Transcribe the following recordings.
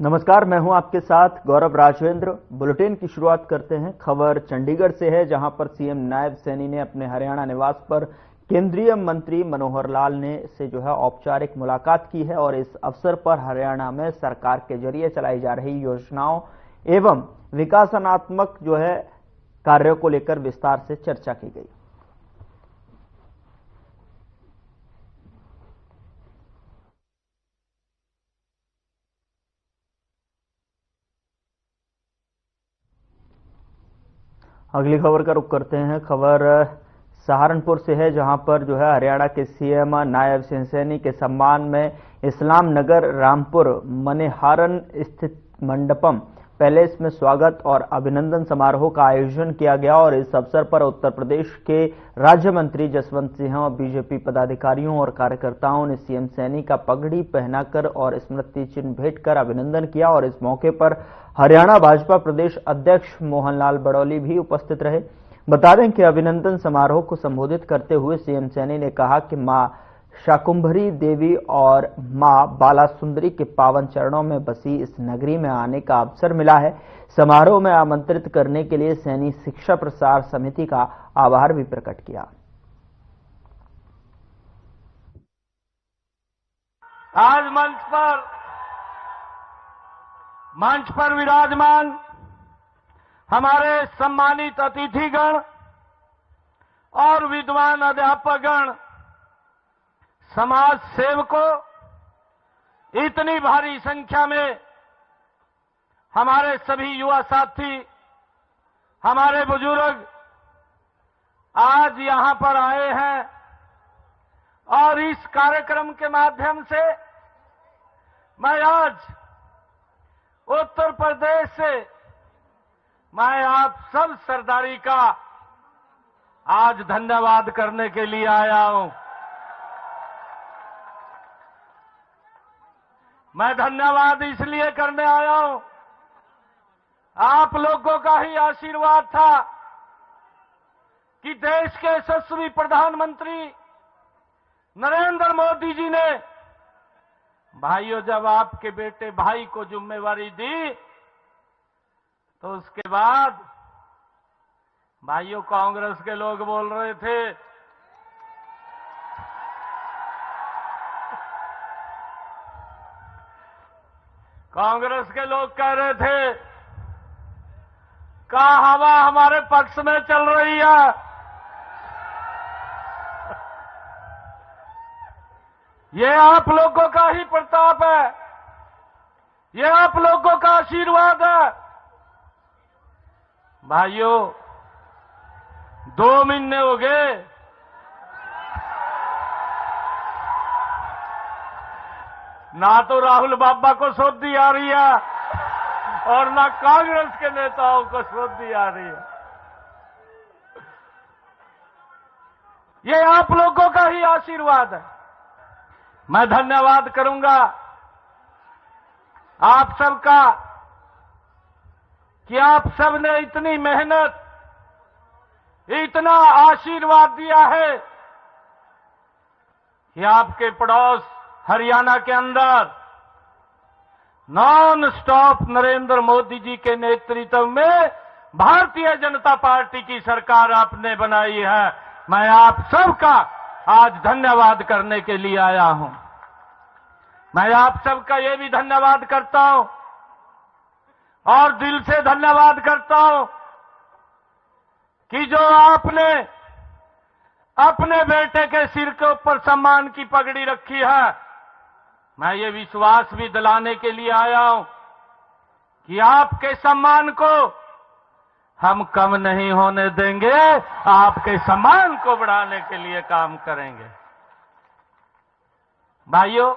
नमस्कार, मैं हूं आपके साथ गौरव राजेंद्र। बुलेटिन की शुरुआत करते हैं। खबर चंडीगढ़ से है, जहां पर सीएम नायब सैनी ने अपने हरियाणा निवास पर केंद्रीय मंत्री मनोहर लाल ने से औपचारिक मुलाकात की है और इस अवसर पर हरियाणा में सरकार के जरिए चलाई जा रही योजनाओं एवं विकासात्मक कार्यों को लेकर विस्तार से चर्चा की गई। अगली खबर का रुख करते हैं। खबर सहारनपुर से है, जहां पर हरियाणा के सीएम नायब सैनी के सम्मान में इस्लाम नगर रामपुर मनेहारन स्थित मंडपम पैलेस में स्वागत और अभिनंदन समारोह का आयोजन किया गया और इस अवसर पर उत्तर प्रदेश के राज्य मंत्री जसवंत सिंह और बीजेपी पदाधिकारियों और कार्यकर्ताओं ने सीएम सैनी का पगड़ी पहनाकर और स्मृति चिन्ह भेंट कर अभिनंदन किया और इस मौके पर हरियाणा भाजपा प्रदेश अध्यक्ष मोहनलाल बड़ौली भी उपस्थित रहे। बता दें कि अभिनंदन समारोह को संबोधित करते हुए सीएम सैनी ने कहा कि मां शाकुंभरी देवी और मां बाला सुंदरी के पावन चरणों में बसी इस नगरी में आने का अवसर मिला है। समारोह में आमंत्रित करने के लिए सैनी शिक्षा प्रसार समिति का आभार भी प्रकट किया। आज मंच पर विराजमान हमारे सम्मानित अतिथिगण और विद्वान अध्यापकगण, समाज सेवकों, इतनी भारी संख्या में हमारे सभी युवा साथी, हमारे बुजुर्ग आज यहां पर आए हैं और इस कार्यक्रम के माध्यम से मैं आज उत्तर प्रदेश से मैं आप सब सरदारी का आज धन्यवाद करने के लिए आया हूं। मैं धन्यवाद इसलिए करने आया हूं, आप लोगों का ही आशीर्वाद था कि देश के यशस्वी प्रधानमंत्री नरेंद्र मोदी जी ने भाइयों जब आपके बेटे भाई को जिम्मेवारी दी तो उसके बाद भाइयों कांग्रेस के लोग बोल रहे थे कांग्रेस के लोग कह रहे थे का हवा हमारे पक्ष में चल रही है। ये आप लोगों का ही प्रताप है, ये आप लोगों का आशीर्वाद है। भाइयों 2 महीने हो गए ना तो राहुल बाबा को सोधी आ रही है और ना कांग्रेस के नेताओं को सोधी आ रही है। ये आप लोगों का ही आशीर्वाद है। मैं धन्यवाद करूंगा आप सबका कि आप सबने इतनी मेहनत, इतना आशीर्वाद दिया है कि आपके पड़ोस हरियाणा के अंदर नॉन स्टॉप नरेंद्र मोदी जी के नेतृत्व में भारतीय जनता पार्टी की सरकार आपने बनाई है। मैं आप सबका आज धन्यवाद करने के लिए आया हूं। मैं आप सबका ये भी धन्यवाद करता हूं और दिल से धन्यवाद करता हूं कि जो आपने अपने बेटे के सिर के ऊपर सम्मान की पगड़ी रखी है, मैं ये विश्वास भी दिलाने के लिए आया हूं कि आपके सम्मान को हम कम नहीं होने देंगे, आपके सम्मान को बढ़ाने के लिए काम करेंगे। भाइयों,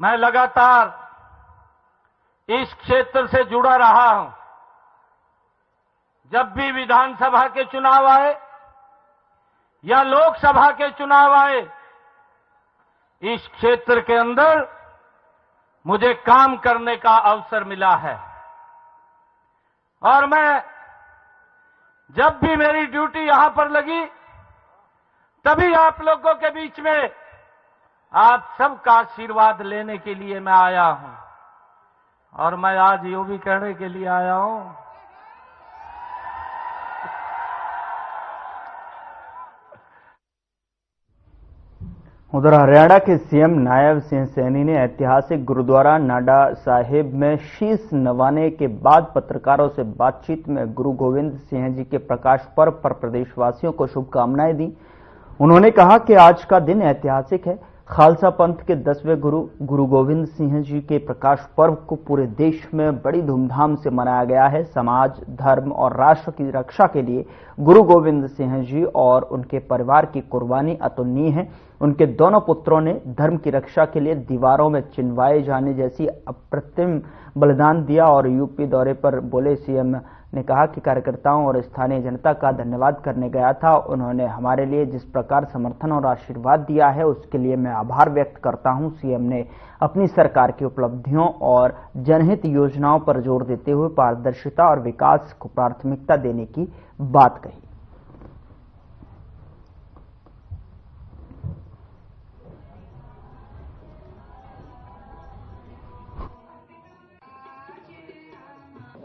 मैं लगातार इस क्षेत्र से जुड़ा रहा हूं। जब भी विधानसभा के चुनाव आए या लोकसभा के चुनाव आए, इस क्षेत्र के अंदर मुझे काम करने का अवसर मिला है और मैं जब भी मेरी ड्यूटी यहां पर लगी तभी आप लोगों के बीच में आप सबका आशीर्वाद लेने के लिए मैं आया हूं। और मैं आज यो भी कहने के लिए आया हूं, उधर हरियाणा के सीएम नायब सिंह सैनी ने ऐतिहासिक गुरुद्वारा नाडा साहिब में शीश नवाने के बाद पत्रकारों से बातचीत में गुरु गोविंद सिंह जी के प्रकाश पर्व पर प्रदेशवासियों को शुभकामनाएं दी। उन्होंने कहा कि आज का दिन ऐतिहासिक है। खालसा पंथ के 10वें गुरु गोविंद सिंह जी के प्रकाश पर्व को पूरे देश में बड़ी धूमधाम से मनाया गया है। समाज, धर्म और राष्ट्र की रक्षा के लिए गुरु गोविंद सिंह जी और उनके परिवार की कुर्बानी अतुलनीय है। उनके दोनों पुत्रों ने धर्म की रक्षा के लिए दीवारों में चिनवाए जाने जैसी अप्रतिम बलिदान दिया। और यूपी दौरे पर बोले सीएम ने कहा कि कार्यकर्ताओं और स्थानीय जनता का धन्यवाद करने गया था। उन्होंने हमारे लिए जिस प्रकार समर्थन और आशीर्वाद दिया है उसके लिए मैं आभार व्यक्त करता हूं। सीएम ने अपनी सरकार की उपलब्धियों और जनहित योजनाओं पर जोर देते हुए पारदर्शिता और विकास को प्राथमिकता देने की बात कही।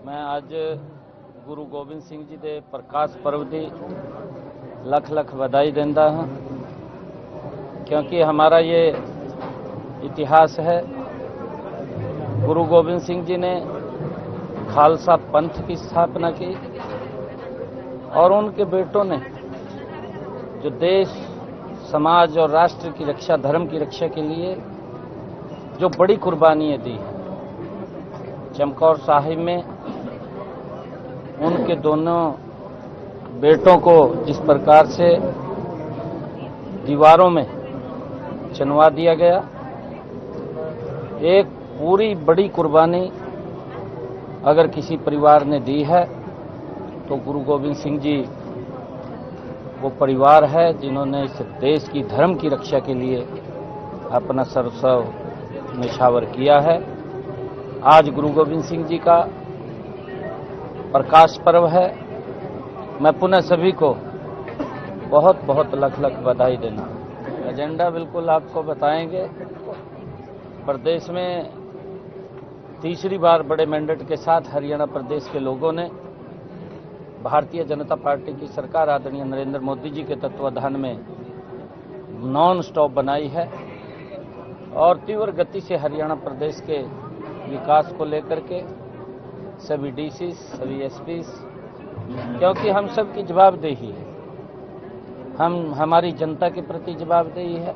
मैं आज गुरु गोबिंद सिंह जी के प्रकाश पर्व की लख लख बधाई देता हूँ, क्योंकि हमारा ये इतिहास है। गुरु गोबिंद सिंह जी ने खालसा पंथ की स्थापना की और उनके बेटों ने जो देश, समाज और राष्ट्र की रक्षा, धर्म की रक्षा के लिए जो बड़ी कुर्बानियां दी हैं। चमकौर साहिब में उनके दोनों बेटों को जिस प्रकार से दीवारों में चिनवा दिया गया, एक पूरी बड़ी कुर्बानी अगर किसी परिवार ने दी है तो गुरु गोविंद सिंह जी वो परिवार है जिन्होंने इस देश की, धर्म की रक्षा के लिए अपना सर्वस्व न्यौछावर किया है। आज गुरु गोविंद सिंह जी का प्रकाश पर्व है। मैं पुनः सभी को बहुत बहुत लख लख बधाई देना। एजेंडा बिल्कुल आपको बताएंगे। प्रदेश में तीसरी बार बड़े मैंडेट के साथ हरियाणा प्रदेश के लोगों ने भारतीय जनता पार्टी की सरकार आदरणीय नरेंद्र मोदी जी के तत्वाधान में नॉन स्टॉप बनाई है और तीव्र गति से हरियाणा प्रदेश के विकास को लेकर के सभी डीसी, सभी एसपी, क्योंकि हम सब की जवाबदेही है, हमारी जनता के प्रति जवाबदेही है।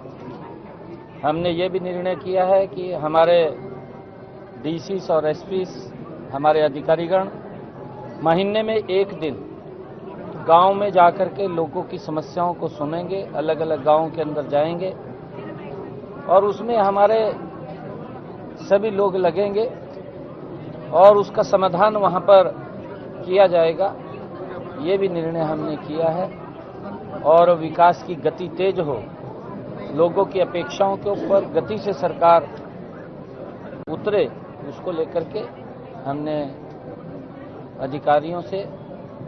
हमने ये भी निर्णय किया है कि हमारे डीसी और एसपी, हमारे अधिकारीगण महीने में एक दिन गांव में जाकर के लोगों की समस्याओं को सुनेंगे, अलग अलग गांवों के अंदर जाएंगे और उसमें हमारे सभी लोग लगेंगे और उसका समाधान वहां पर किया जाएगा। ये भी निर्णय हमने किया है और विकास की गति तेज हो, लोगों की अपेक्षाओं के ऊपर गति से सरकार उतरे, उसको लेकर के हमने अधिकारियों से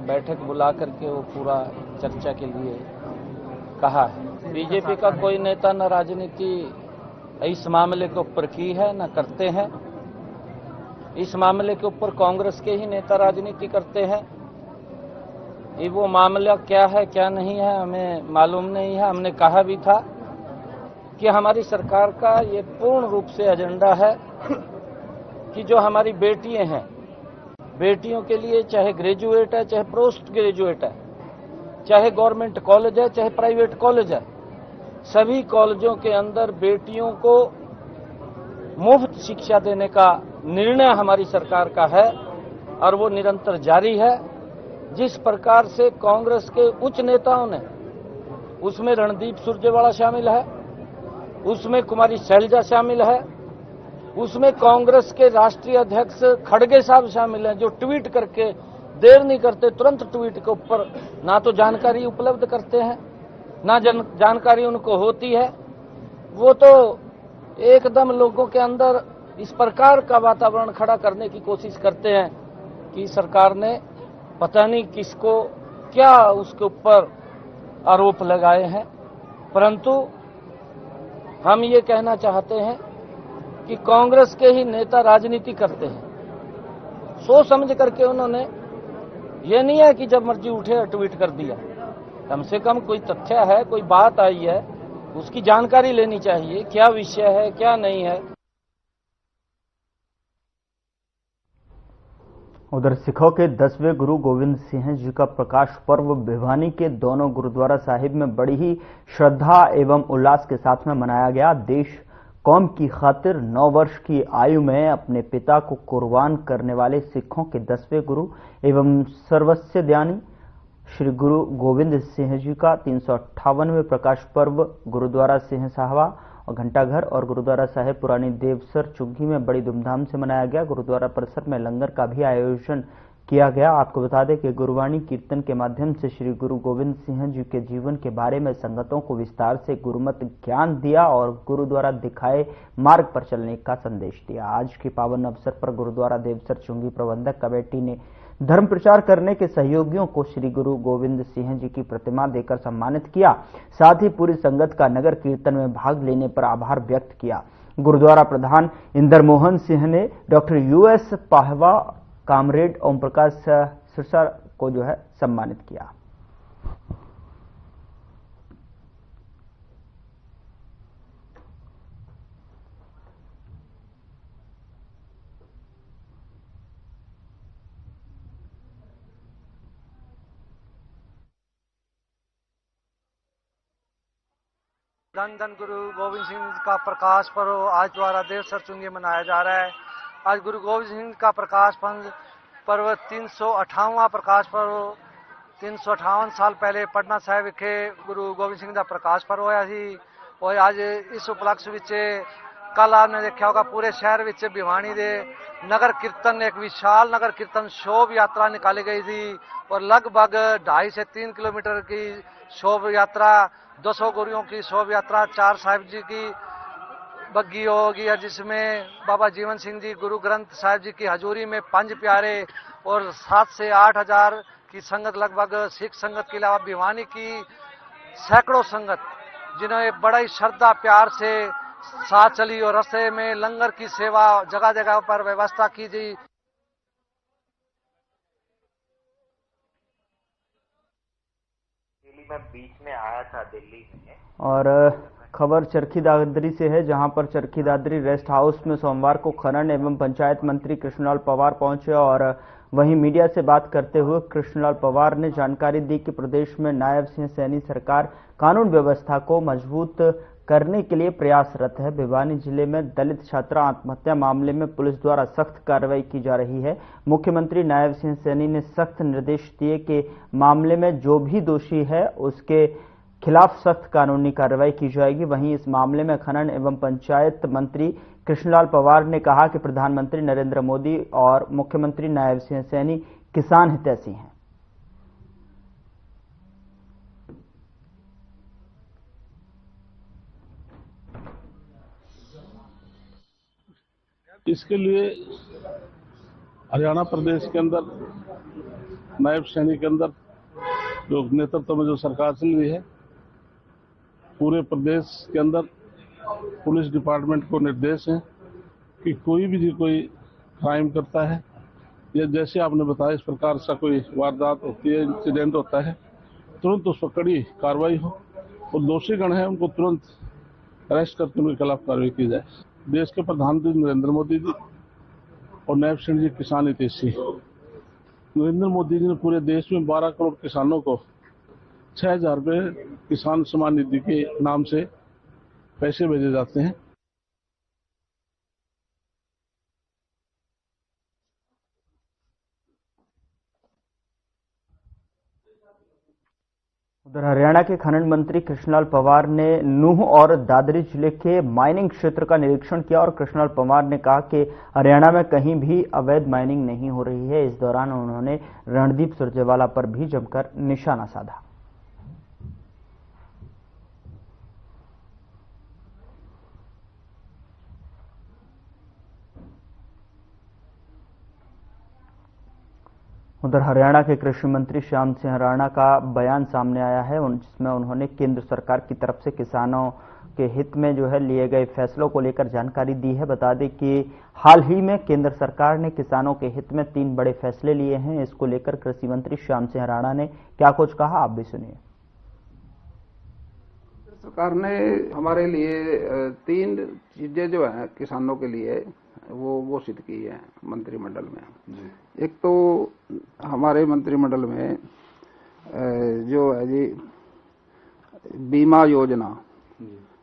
बैठक बुला करके वो पूरा चर्चा के लिए कहा है। बीजेपी का कोई नेता न राजनीति इस मामले के ऊपर की है, न करते हैं। इस मामले के ऊपर कांग्रेस के ही नेता राजनीति करते हैं। ये वो मामला क्या है क्या नहीं है हमें मालूम नहीं है। हमने कहा भी था कि हमारी सरकार का ये पूर्ण रूप से एजेंडा है कि जो हमारी बेटियां हैं, बेटियों के लिए चाहे ग्रेजुएट है, चाहे पोस्ट ग्रेजुएट है, चाहे गवर्नमेंट कॉलेज है, चाहे प्राइवेट कॉलेज है, सभी कॉलेजों के अंदर बेटियों को मुफ्त शिक्षा देने का निर्णय हमारी सरकार का है और वो निरंतर जारी है। जिस प्रकार से कांग्रेस के उच्च नेताओं ने, उसमें रणदीप सुरजेवाला शामिल है, उसमें कुमारी शैलजा शामिल है, उसमें कांग्रेस के राष्ट्रीय अध्यक्ष खड़गे साहब शामिल हैं, जो ट्वीट करके देर नहीं करते, तुरंत ट्वीट के ऊपर ना तो जानकारी उपलब्ध करते हैं, ना जानकारी उनको होती है। वो तो एकदम लोगों के अंदर इस प्रकार का वातावरण खड़ा करने की कोशिश करते हैं कि सरकार ने पता नहीं किसको क्या उसके ऊपर आरोप लगाए हैं, परंतु हम ये कहना चाहते हैं कि कांग्रेस के ही नेता राजनीति करते हैं। सोच समझ करके उन्होंने, ये नहीं है कि जब मर्जी उठे ट्वीट कर दिया। कम से कम कोई तथ्य है, कोई बात आई है, उसकी जानकारी लेनी चाहिए, क्या विषय है क्या नहीं है। उधर सिखों के 10वें गुरु गोविंद सिंह जी का प्रकाश पर्व भिवानी के दोनों गुरुद्वारा साहिब में बड़ी ही श्रद्धा एवं उल्लास के साथ में मनाया गया। देश कौम की खातिर 9 वर्ष की आयु में अपने पिता को कुर्बान करने वाले सिखों के 10वें गुरु एवं सर्वस्व ज्ञानी श्री गुरु गोविंद सिंह जी का 358वें प्रकाश पर्व गुरुद्वारा सिंह साहबा और घंटाघर और गुरुद्वारा साहिब पुरानी देवसर चुग्गी में बड़ी धूमधाम से मनाया गया। गुरुद्वारा परिसर में लंगर का भी आयोजन किया गया। आपको बता दें कि गुरुवाणी कीर्तन के माध्यम से श्री गुरु गोविंद सिंह जी के जीवन के बारे में संगतों को विस्तार से गुरुमत ज्ञान दिया और गुरु द्वारा दिखाए मार्ग पर चलने का संदेश दिया। आज के पावन अवसर पर गुरुद्वारा देवसर चुंगी प्रबंधक कमेटी ने धर्म प्रचार करने के सहयोगियों को श्री गुरु गोविंद सिंह जी की प्रतिमा देकर सम्मानित किया। साथ ही पूरी संगत का नगर कीर्तन में भाग लेने पर आभार व्यक्त किया। गुरुद्वारा प्रधान इंदर मोहन सिंह ने doctor US Pahwa, comrade Om Prakash Sirsa को सम्मानित किया। धन धन गुरु गोविंद सिंह का प्रकाश पर्व आज द्वारा देवसर चुंगी मनाया जा रहा है। आज गुरु गोविंद सिंह का प्रकाश पर्व 358वां प्रकाश पर्व 358 साल पहले पटना साहिब विखे गुरु गोविंद सिंह का प्रकाश पर्व होया सी। और आज इस उपलक्ष्य विच कल आपने देखा होगा पूरे शहर विच भिवानी दे नगर कीर्तन, एक विशाल नगर कीर्तन शोभ यात्रा निकाली गई थी और लगभग 2.5 से 3 किलोमीटर की शोभ यात्रा, 200 गुरुओं की शोभ यात्रा 4 साहिब जी की बग्गी होगी, जिसमें बाबा जीवन सिंह जी गुरु ग्रंथ साहिब जी की हजूरी में 5 प्यारे और 7 से 8 हजार की संगत, लगभग सिख संगत के अलावा भिवानी की सैकड़ों संगत जिन्होंने बड़ा ही श्रद्धा प्यार से साथ चली और रास्ते में लंगर की सेवा जगह जगह पर व्यवस्था की गई। मैं बीच में आया था दिल्ली में। और खबर चरखी दादरी से है, जहां पर चरखी दादरी रेस्ट हाउस में सोमवार को खनन एवं पंचायत मंत्री कृष्णलाल पंवार पहुंचे और वहीं मीडिया से बात करते हुए कृष्णलाल पंवार ने जानकारी दी कि प्रदेश में नायब सिंह सैनी सरकार कानून व्यवस्था को मजबूत करने के लिए प्रयासरत है। भिवानी जिले में दलित छात्रा आत्महत्या मामले में पुलिस द्वारा सख्त कार्रवाई की जा रही है। मुख्यमंत्री नायब सिंह सैनी ने सख्त निर्देश दिए कि मामले में जो भी दोषी है उसके खिलाफ सख्त कानूनी कार्रवाई की जाएगी। वहीं इस मामले में खनन एवं पंचायत मंत्री कृष्णलाल पंवार ने कहा कि प्रधानमंत्री नरेंद्र मोदी और मुख्यमंत्री नायब सिंह सैनी किसान हितैषी हैं। इसके लिए हरियाणा प्रदेश के अंदर नायब सैनी के अंदर जो नेतृत्व में जो सरकार चल रही है, पूरे प्रदेश के अंदर पुलिस डिपार्टमेंट को निर्देश है कि कोई भी कोई क्राइम करता है या जैसे आपने बताया इस प्रकार से कोई वारदात होती है, इंसिडेंट होता है, तुरंत उस पर कड़ी कार्रवाई हो और दोषी गण है उनको तुरंत अरेस्ट करके उनके खिलाफ कार्रवाई की जाए। देश के प्रधानमंत्री नरेंद्र मोदी जी और नायब सिंह जी किसान हितैषी। नरेंद्र मोदी जी ने पूरे देश में 12 करोड़ किसानों को 6,000 रुपये किसान सम्मान निधि के नाम से पैसे भेजे जाते हैं। उधर हरियाणा के खनन मंत्री कृष्णलाल पंवार ने नूंह और दादरी जिले के माइनिंग क्षेत्र का निरीक्षण किया और कृष्णलाल पंवार ने कहा कि हरियाणा में कहीं भी अवैध माइनिंग नहीं हो रही है। इस दौरान उन्होंने रणदीप सुरजेवाला पर भी जमकर निशाना साधा। उधर हरियाणा के कृषि मंत्री श्याम सिंह राणा का बयान सामने आया है, जिसमें उन्होंने केंद्र सरकार की तरफ से किसानों के हित में जो है लिए गए फैसलों को लेकर जानकारी दी है। बता दें कि हाल ही में केंद्र सरकार ने किसानों के हित में 3 बड़े फैसले लिए हैं। इसको लेकर कृषि मंत्री श्याम सिंह राणा ने क्या कुछ कहा, आप भी सुनिए। सरकार ने हमारे लिए 3 चीजें जो है किसानों के लिए वो घोषित की है मंत्रिमंडल में। एक तो हमारे मंत्रिमंडल में जो है जी बीमा योजना,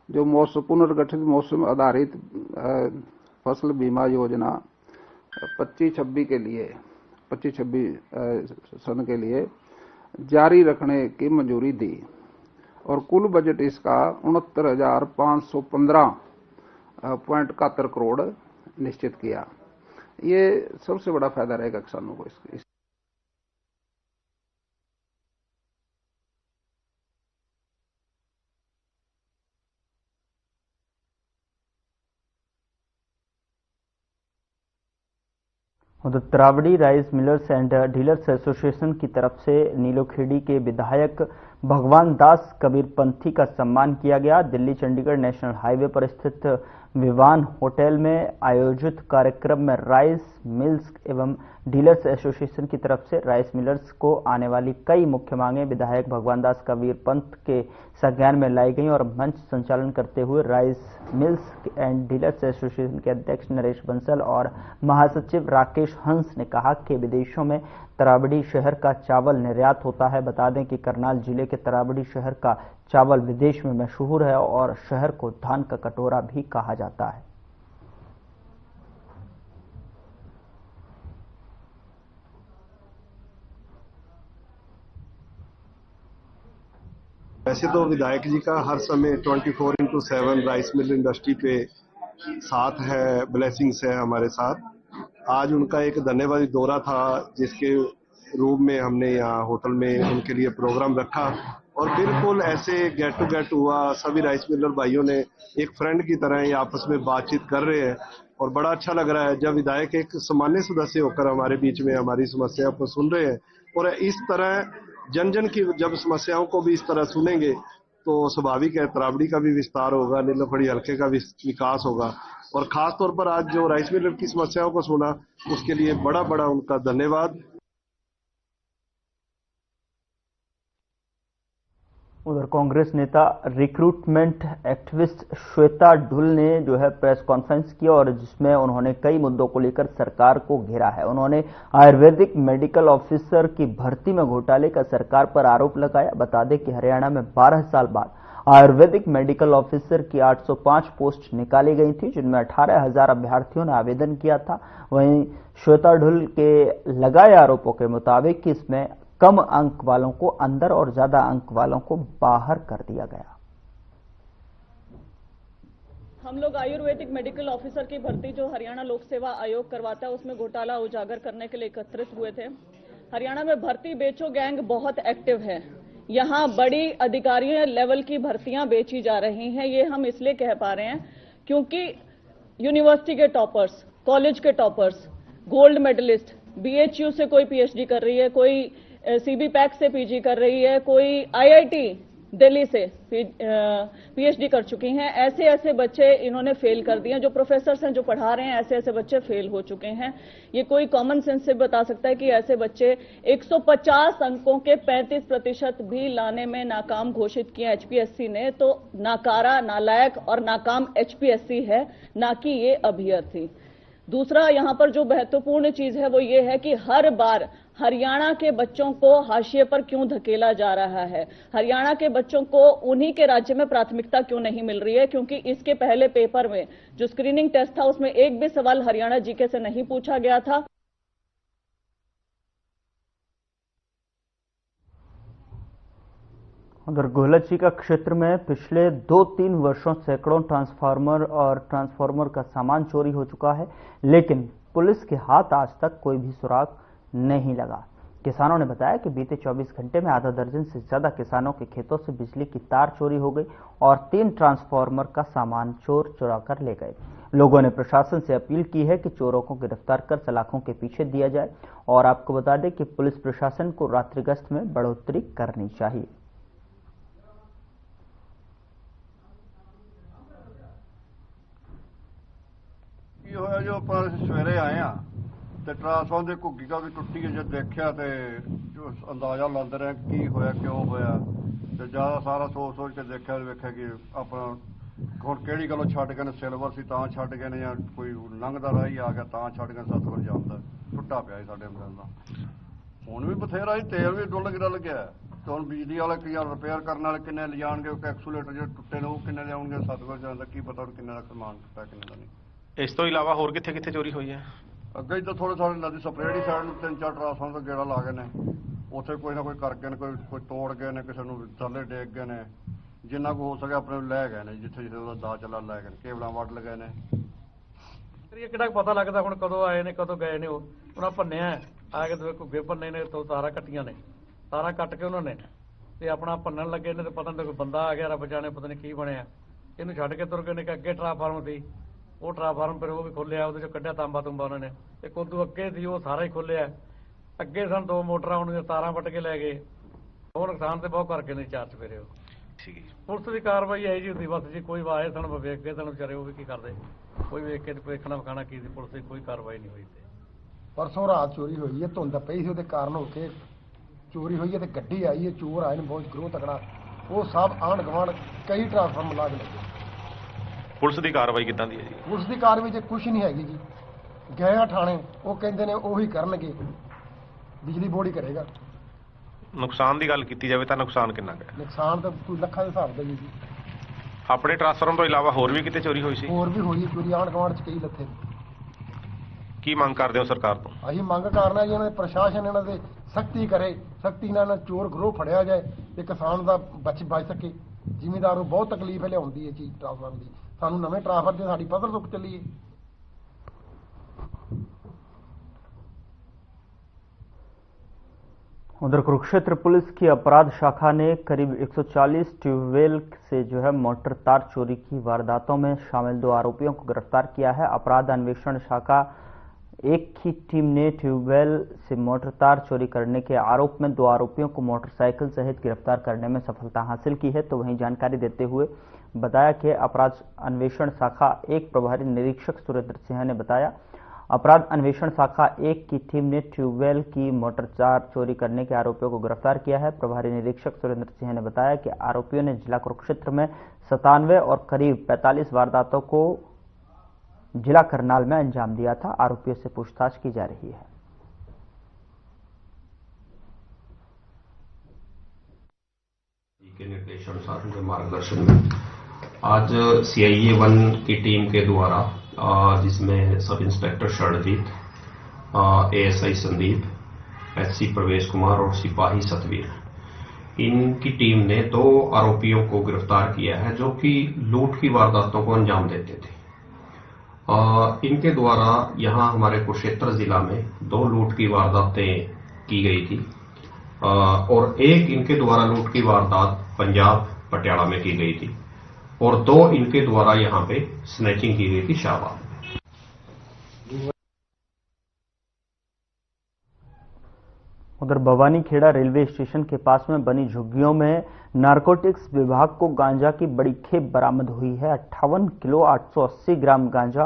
जो पुनर्गठित मौसम आधारित फसल बीमा योजना 25-26 के लिए 25-26 सन के लिए जारी रखने की मंजूरी दी और कुल बजट इसका 69,515.71 करोड़ निश्चित किया। ये सबसे बड़ा फायदा रहेगा किसानों को इसके। उधर Taraori rice millers and dealers association की तरफ से नीलोखेड़ी के विधायक भगवान दास कबीरपंथी का सम्मान किया गया। दिल्ली चंडीगढ़ नेशनल हाईवे पर स्थित विवान होटल में आयोजित कार्यक्रम में राइस मिल्स एवं डीलर्स एसोसिएशन की तरफ से राइस मिलर्स को आने वाली कई मुख्य मांगे विधायक भगवान दास कबीरपंथ के संज्ञान में लाई गई और मंच संचालन करते हुए rice mills and dealers association के अध्यक्ष नरेश बंसल और महासचिव राकेश हंस ने कहा कि विदेशों में तरावड़ी शहर का चावल निर्यात होता है। बता दें कि करनाल जिले के तरावड़ी शहर का चावल विदेश में मशहूर है और शहर को धान का कटोरा भी कहा जाता है। वैसे तो विधायक जी का हर समय 24/7 राइस मिल इंडस्ट्री पे साथ है, ब्लेसिंग्स है हमारे साथ। आज उनका एक धन्यवाद दौरा था जिसके रूप में हमने यहाँ होटल में उनके लिए प्रोग्राम रखा और बिल्कुल ऐसे गेट टू गेट हुआ। सभी राइस मिलर भाइयों ने एक फ्रेंड की तरह ही आपस में बातचीत कर रहे हैं और बड़ा अच्छा लग रहा है जब विधायक एक सामान्य सदस्य होकर हमारे बीच में हमारी समस्या को सुन रहे हैं। और इस तरह जन जन की जब समस्याओं को भी इस तरह सुनेंगे तो स्वाभाविक है तरावड़ी का भी विस्तार होगा, नीलोखेड़ी हल्के का विकास होगा। और खास तौर पर आज जो राइस मिलर की समस्याओं को सुना उसके लिए बड़ा बड़ा उनका धन्यवाद। उधर कांग्रेस नेता रिक्रूटमेंट एक्टिविस्ट श्वेता ढुल ने जो है प्रेस कॉन्फ्रेंस की और जिसमें उन्होंने कई मुद्दों को लेकर सरकार को घेरा है। उन्होंने आयुर्वेदिक मेडिकल ऑफिसर की भर्ती में घोटाले का सरकार पर आरोप लगाया। बता दें कि हरियाणा में 12 साल बाद आयुर्वेदिक मेडिकल ऑफिसर की 805 पोस्ट निकाली गई थी जिनमें 18,000 अभ्यर्थियों ने आवेदन किया था। वहीं श्वेता ढुल के लगाए आरोपों के मुताबिक कि इसमें कम अंक वालों को अंदर और ज्यादा अंक वालों को बाहर कर दिया गया। हम लोग आयुर्वेदिक मेडिकल ऑफिसर की भर्ती जो हरियाणा लोक सेवा आयोग करवाता है उसमें घोटाला उजागर करने के लिए एकत्रित हुए थे। हरियाणा में भर्ती बेचो गैंग बहुत एक्टिव है। यहां बड़ी अधिकारियों लेवल की भर्तियां बेची जा रही हैं। ये हम इसलिए कह पा रहे हैं क्योंकि यूनिवर्सिटी के टॉपर्स, कॉलेज के टॉपर्स, गोल्ड मेडलिस्ट, बीएचयू से कोई पीएचडी कर रही है, कोई सीबी पैक से पीजी कर रही है, कोई आईआईटी दिल्ली से पीएचडी कर चुकी हैं। ऐसे ऐसे बच्चे इन्होंने फेल कर दिए। जो प्रोफेसर्स हैं जो पढ़ा रहे हैं ऐसे ऐसे बच्चे फेल हो चुके हैं। ये कोई कॉमन सेंस से बता सकता है कि ऐसे बच्चे 150 अंकों के 35% भी लाने में नाकाम घोषित किए एचपीएससी ने। तो नाकारा, नालायक और नाकाम एचपीएससी है, ना कि ये अभ्यर्थी। दूसरा यहां पर जो महत्वपूर्ण चीज है वो ये है कि हर बार हरियाणा के बच्चों को हाशिए पर क्यों धकेला जा रहा है। हरियाणा के बच्चों को उन्हीं के राज्य में प्राथमिकता क्यों नहीं मिल रही है, क्योंकि इसके पहले पेपर में जो स्क्रीनिंग टेस्ट था उसमें एक भी सवाल हरियाणा जीके से नहीं पूछा गया था। उधर गोलची का क्षेत्र में पिछले 2-3 वर्षों सैकड़ों ट्रांसफार्मर का सामान चोरी हो चुका है, लेकिन पुलिस के हाथ आज तक कोई भी सुराग नहीं लगा। किसानों ने बताया कि बीते 24 घंटे में आधा दर्जन से ज्यादा किसानों के खेतों से बिजली की तार चोरी हो गई और 3 ट्रांसफार्मर का सामान चोर चुरा कर ले गए। लोगों ने प्रशासन से अपील की है कि चोरों को गिरफ्तार कर सलाखों के पीछे दिया जाए और आपको बता दें कि पुलिस प्रशासन को रात्रि गश्त में बढ़ोतरी करनी चाहिए। जो अपन सवेरे आए हाँ तो ट्रांसफार्मर की घुग्गी का भी टुटी है, जो देखा तो जो अंदाजा लाते रहे की होया क्यों होया, तो ज़्यादा सारा सोच सोच के देखा वेख्या कि अपना हुण किहड़ी गल्लों छड्ड गए ने, सिल्वर सी तां छड्ड गए ने, जां कोई लंघदा राह ही आ गया तां छड्ड गए, सतगुर जाणदा टुट्टा पिया ਸੀ ਸਾਡੇ ਅੰਦਰ ਦਾ। ਹੁਣ ਵੀ ਬਥੇਰਾ ਹੀ ਤੇਲ ਵੀ ਡੁੱਲ ਗਿਆ ਤੇ ਹੁਣ ਬਿਜਲੀ ਵਾਲੇ ਕੀ ਰਿਪੇਅਰ ਕਰਨ ਵਾਲੇ ਕਿੰਨੇ ਲਿਜਾਣਗੇ, ਉਹ ਐਕਸੂਲੇਟਰ ਜਿਹੜੇ ਟੁੱਟੇ ਨੇ ਉਹ ਕਿੰਨੇ ਲਿਆਉਣਗੇ, ਸਤਗੁਰ ਜਾਣਦਾ ਕੀ ਪਤਾ ਕਿੰਨੇ ਦਾ ਸਮਾਨ ਟੁੱਟਾ ਕਿੰਨੇ ਦਾ ਨਹੀਂ। ਇਸ ਤੋਂ ਇਲਾਵਾ ਹੋਰ ਕਿੱਥੇ ਕਿੱਥੇ ਚੋਰੀ ਹੋਈ ਹੈ? ਅੱਗੇ ਤਾਂ ਥੋੜੇ ਥੋੜੇ ਨਦੀ ਸਪਰੇਅ ਦੀ ਸਾਈਡ ਨੂੰ 3-4 ਟਰਾਂਸਫਾਰਮਰ ਦਾ ਗੇੜਾ ਲਾ ਗਏ ਨੇ, ਉੱਥੇ ਕੋਈ ਨਾ ਕੋਈ ਕਰ ਗਏ ਨੇ, ਕੋਈ ਤੋੜ ਗਏ ਨੇ, ਕਿਸੇ ਨੂੰ ਥੱਲੇ ਡੇਗ ਗਏ ਨੇ, ਜਿੰਨਾ ਕੁ ਹੋ ਸਕਿਆ ਆਪਣੇ ਲੈ ਗਏ ਨੇ, ਜਿੱਥੇ ਜਿੱਥੇ ਉਹਦਾ ਦਾ ਚੱਲਾ ਲੈ ਗਏ ਨੇ, ਕੇਬਲਾਂ ਵੱਢ ਲਗਾਏ ਨੇ। ਇਹ ਕਿਹੜਾ ਪਤਾ ਲੱਗਦਾ ਹੁਣ ਕਦੋਂ ਆਏ ਨੇ ਕਦੋਂ ਗਏ ਨੇ, ਉਹ ਉਹਨਾਂ ਭੰਨਿਆ ਆ ਕੇ ਘੁੱਗੇ ਭੰਨੇ ਨੇ, ਤੋਂ ਤਾਰਾਂ ਕੱਟੀਆਂ ਨੇ, ਤਾਰਾਂ ਕੱਟ ਕੇ ਉਹਨਾਂ ਨੇ ਤੇ ਆਪਣਾ ਭੰਨਣ ਲੱਗੇ ਨੇ, ਤੇ ਪਤਾ ਨਹੀਂ ਕੋਈ ਬੰਦਾ ਆ ਗਿਆ ਰੱਬ ਜਾਣੇ ਪਤਾ ਨਹੀਂ ਕੀ ਬਣਿਆ, ਇਹਨੂੰ ਛੱਡ ਕੇ ਤੁਰ ਗਏ ਨੇ ਕਿ ਅੱਗੇ ਟਰਾਂਸਫਾਰਮਰ ਸੀ, ਉਹ ਟਰਾਂਸਫਾਰਮਰ ਫਿਰ ਉਹ ਵੀ ਖੋਲਿਆ, ਉਹਦੇ ਚੋਂ ਕੱਢਿਆ ਤਾਂਬਾ ਤੁੰਬਾ ਉਹਨਾਂ ਨੇ, ਇੱਕ ਉਦੋਂ ਅੱਗੇ ਸੀ ਉਹ ਸਾਰਾ ਹੀ ਖੋਲਿਆ, ਅੱਗੇ ਸਨ 2 ਮੋਟਰਾਂ ਉਹਨੂੰ ਤਾਰਾਂ ਵੱਟ ਕੇ ਲੈ ਗਏ, ਉਹ ਨੁਕਸਾਨ ਤੇ ਬਹੁਤ ਕਰਕੇ ਨੇ 4 ਚਫੇਰੇ ਉਹ। ਠੀਕ ਹੈ, ਪੁਲਿਸ ਦੀ ਕਾਰਵਾਈ ਇਹੀ ਜਿਹੀ ਹੁੰਦੀ ਬਸ ਜੀ, ਕੋਈ ਆਏ ਸਨ ਵੇਖ ਕੇ ਸਨ ਵਿਚਾਰੇ, ਉਹ ਵੀ ਕੀ ਕਰਦੇ, ਕੋਈ ਵੇਖ ਕੇ ਵੇਖਣਾ ਵਿਖਾਣਾ ਕੀ ਸੀ, ਪੁਲਿਸ ਦੀ ਕੋਈ ਕਾਰਵਾਈ ਨਹੀਂ ਹੋਈ। ਤੇ परसों रात चोरी हुई है, धुंध पई सी, कारण होके चोरी हुई है, तो गड्डी आई है, चोर आए ने बहुत ग्रोह तगड़ा, वो सब आंढ गुआंढ कई ट्रांसफार्मर ला के लगे। ਪੁਲਿਸ ਦੀ ਕਾਰਵਾਈ ਕਿੱਦਾਂ ਦੀ ਹੈ ਜੀ? पुलिस की कार्रवाई जो कुछ नहीं हैगी जी, गए हाँ थाने, वो कहते ने ਉਹੀ ਕਰਨਗੇ, बिजली बोर्ड ही करेगा। ਨੁਕਸਾਨ ਦੀ ਗੱਲ ਕੀਤੀ ਜਾਵੇ ਤਾਂ ਨੁਕਸਾਨ ਕਿੰਨਾ ਹੈ? ਨੁਕਸਾਨ ਤਾਂ ਕੋਈ ਲੱਖਾਂ ਦੇ ਹਿਸਾਬ ਦਾ ਜੀ। ਆਪਣੇ ਟਰਾਂਸਫਾਰਮਰ ਤੋਂ ਇਲਾਵਾ ਹੋਰ ਵੀ ਕਿਤੇ ਚੋਰੀ ਹੋਈ ਸੀ? ਹੋਰ ਵੀ ਹੋਈ, ਚੋਰੀ ਆਂਢ ਗੁਆਂਢ ਚ ਕਈ ਲੱਥੇ। ਕੀ ਮੰਗ ਕਰਦੇ ਹੋ ਸਰਕਾਰ ਤੋਂ? ਅਸੀਂ ਮੰਗ ਕਰਨਾ ਜੀ, ਇਹਨਾਂ ਦੇ ਪ੍ਰਸ਼ਾਸਨ ਇਹਨਾਂ ਦੇ ਸਖਤੀ ਕਰੇ, ਸਖਤੀ ਨਾਲ ਚੋਰ ਗਰੋਹ ਫੜਿਆ ਜਾਏ ਤੇ ਕਿਸਾਨ ਦਾ ਬਚ ਸਕੇ। ਜ਼ਿਮੀਂਦਾਰ ਨੂੰ ਬਹੁਤ ਤਕਲੀਫ ਹੈ ਲਿਆਉਂਦੀ ਹੈ ਚੀਜ਼ ਟਰਾਂਸਫਾਰਮਰ ਦੀ, ਸਾਨੂੰ ਨਵੇਂ ਟਰਾਂਸਫਾਰਮਰ ਤੇ ਸਾਡੀ ਫਸਲ ਰੁਕ ਚੱਲੀ ਹੈ। उधर कुरुक्षेत्र पुलिस की अपराध शाखा ने करीब 140 ट्यूबवेल से जो है मोटर तार चोरी की वारदातों में शामिल 2 आरोपियों को गिरफ्तार किया है। अपराध अन्वेषण शाखा 1 की टीम ने ट्यूबवेल से मोटर तार चोरी करने के आरोप में 2 आरोपियों को मोटरसाइकिल सहित गिरफ्तार करने में सफलता हासिल की है। तो वहीं जानकारी देते हुए बताया कि अपराध अन्वेषण शाखा 1 प्रभारी निरीक्षक सुरेंद्र सिंह ने बताया, अपराध अन्वेषण शाखा 1 की टीम ने ट्यूबवेल की मोटर तार चोरी करने के आरोपियों को गिरफ्तार किया है। प्रभारी निरीक्षक सुरेंद्र सिंह ने बताया कि आरोपियों ने जिला कुरुक्षेत्र में 97 और करीब 45 वारदातों को जिला करनाल में अंजाम दिया था। आरोपियों से पूछताछ की जा रही है। के निर्देशानुसार उनके मार्गदर्शन में आज CIA 1 की टीम के द्वारा, जिसमें sub inspector Sharanjit, ASI Sandeep, SC Pravesh Kumar और सिपाही सतवीर, इनकी टीम ने 2 आरोपियों को गिरफ्तार किया है जो कि लूट की वारदातों को अंजाम देते थे। इनके द्वारा यहां हमारे कुरुक्षेत्र जिला में 2 लूट की वारदातें की गई थी और एक इनके द्वारा लूट की वारदात पंजाब पटियाला में की गई थी और 2 इनके द्वारा यहां पे स्नैचिंग की गई थी शाहबाद। उधर भवानीखेड़ा रेलवे स्टेशन के पास में बनी झुग्गियों में नारकोटिक्स विभाग को गांजा की बड़ी खेप बरामद हुई है। 58 किलो 880 ग्राम गांजा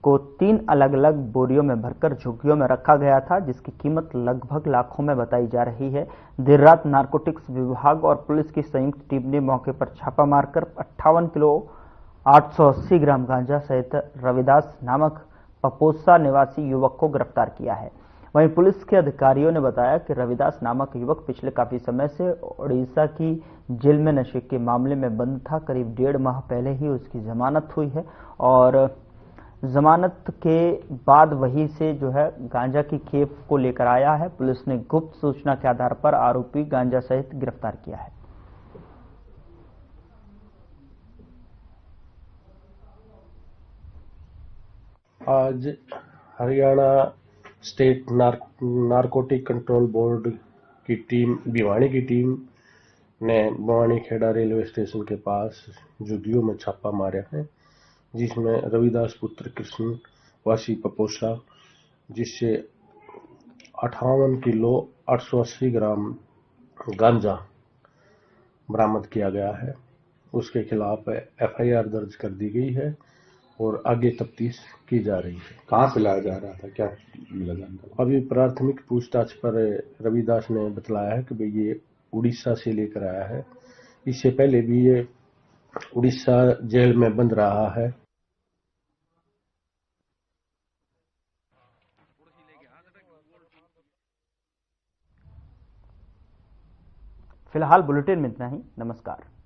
को 3 अलग अलग बोरियों में भरकर झुग्गियों में रखा गया था, जिसकी कीमत लगभग लाखों में बताई जा रही है। देर रात नारकोटिक्स विभाग और पुलिस की संयुक्त टीम ने मौके पर छापा मारकर 58 किलो 880 ग्राम गांजा सहित रविदास नामक पपोसा निवासी युवक को गिरफ्तार किया है। वहीं पुलिस के अधिकारियों ने बताया कि रविदास नामक युवक पिछले काफी समय से ओडिशा की जेल में नशे के मामले में बंद था। करीब 1.5 माह पहले ही उसकी जमानत हुई है और जमानत के बाद वहीं से जो है गांजा की खेप को लेकर आया है। पुलिस ने गुप्त सूचना के आधार पर आरोपी गांजा सहित गिरफ्तार किया है। आज Haryana state narcotic control board की टीम, भिवानी की टीम ने भवानीखेड़ा रेलवे स्टेशन के पास झुग्गियों में छापा मारा है, जिसमें रविदास पुत्र कृष्ण वासी पपोसा, जिससे 58 किलो 880 ग्राम गांजा बरामद किया गया है। उसके खिलाफ FIR दर्ज कर दी गई है और आगे तफ्तीश की जा रही है। कहाँ से लाया जा रहा था, क्या मिला जानकारी? अभी प्राथमिक पूछताछ पर रविदास ने बतलाया है कि भाई ये उड़ीसा से लेकर आया है। इससे पहले भी ये उड़ीसा जेल में बंद रहा है। फिलहाल बुलेटिन में इतना ही। नमस्कार।